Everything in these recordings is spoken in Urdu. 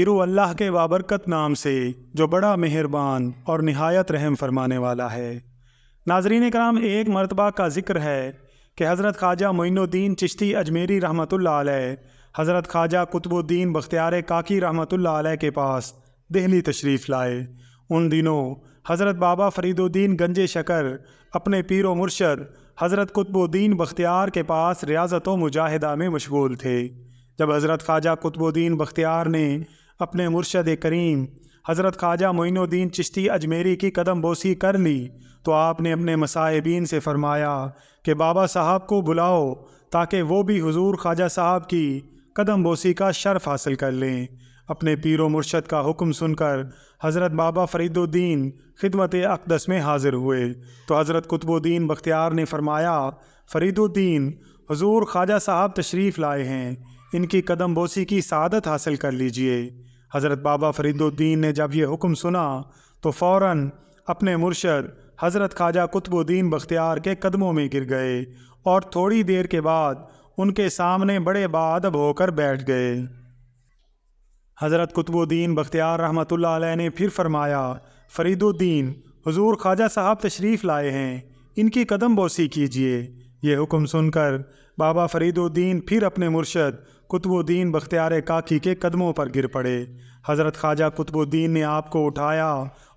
شروع اللہ کے بابرکت نام سے جو بڑا مہربان اور نہایت رحم فرمانے والا ہے۔ ناظرین کرام، ایک مرتبہ کا ذکر ہے کہ حضرت خواجہ معین الدین چشتی اجمیری رحمۃ اللہ علیہ حضرت خواجہ قطب الدین بختیار کاکی رحمۃ اللہ علیہ کے پاس دہلی تشریف لائے۔ ان دنوں حضرت بابا فرید الدین گنج شکر اپنے پیر و مرشد حضرت قطب الدین بختیار کے پاس ریاضت و مجاہدہ میں مشغول تھے۔ جب حضرت خواجہ قطب الدین بختیار نے اپنے مرشد کریم حضرت خواجہ معین الدین چشتی اجمیری کی قدم بوسی کر لی تو آپ نے اپنے مصاحبین سے فرمایا کہ بابا صاحب کو بلاؤ تاکہ وہ بھی حضور خواجہ صاحب کی قدم بوسی کا شرف حاصل کر لیں۔ اپنے پیر و مرشد کا حکم سن کر حضرت بابا فرید الدین خدمت اقدس میں حاضر ہوئے تو حضرت قطب الدین بختیار نے فرمایا، فرید الدین، حضور خواجہ صاحب تشریف لائے ہیں، ان کی قدم بوسی کی سعادت حاصل کر لیجئے۔ حضرت بابا فرید الدین نے جب یہ حکم سنا تو فوراً اپنے مرشد حضرت خواجہ قطب الدین بختیار کے قدموں میں گر گئے اور تھوڑی دیر کے بعد ان کے سامنے بڑے باادب ہو کر بیٹھ گئے۔ حضرت قطب الدین بختیار رحمۃ اللہ علیہ نے پھر فرمایا، فرید الدین، حضور خواجہ صاحب تشریف لائے ہیں، ان کی قدم بوسی کیجئے۔ یہ حکم سن کر بابا فرید الدین پھر اپنے مرشد قطب الدین بختیار کاکی کے قدموں پر گر پڑے۔ حضرت خواجہ قطب الدین نے آپ کو اٹھایا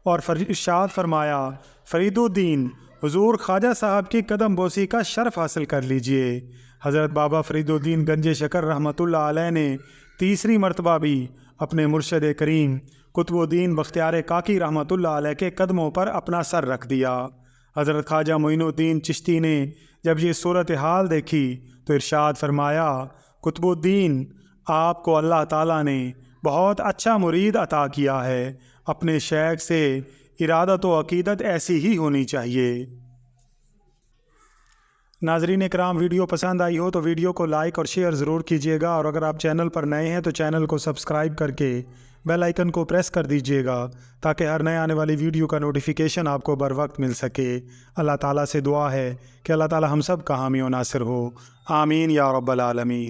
اور ارشاد فرمایا، فرید الدین، حضور خواجہ صاحب کی قدم بوسی کا شرف حاصل کر لیجئے۔ حضرت بابا فرید الدین گنج شکر رحمۃ اللہ علیہ نے تیسری مرتبہ بھی اپنے مرشد کریم قطب الدین بختیار کاکی رحمۃ اللہ علیہ کے قدموں پر اپنا سر رکھ دیا۔ حضرت خواجہ معین الدین چشتی نے جب یہ صورتحال دیکھی تو ارشاد فرمایا، قطب الدین، آپ کو اللہ تعالیٰ نے بہت اچھا مرید عطا کیا ہے، اپنے شیخ سے ارادت و عقیدت ایسی ہی ہونی چاہیے۔ ناظرین کرام، ویڈیو پسند آئی ہو تو ویڈیو کو لائک اور شیئر ضرور کیجیے گا، اور اگر آپ چینل پر نئے ہیں تو چینل کو سبسکرائب کر کے بیل آئیکن کو پریس کر دیجیے گا تاکہ ہر نئے آنے والی ویڈیو کا نوٹیفیکیشن آپ کو بر وقت مل سکے۔ اللہ تعالیٰ سے دعا ہے کہ اللہ تعالیٰ ہم سب کا حامی و ناصر ہو، آمین یا رب العالمین۔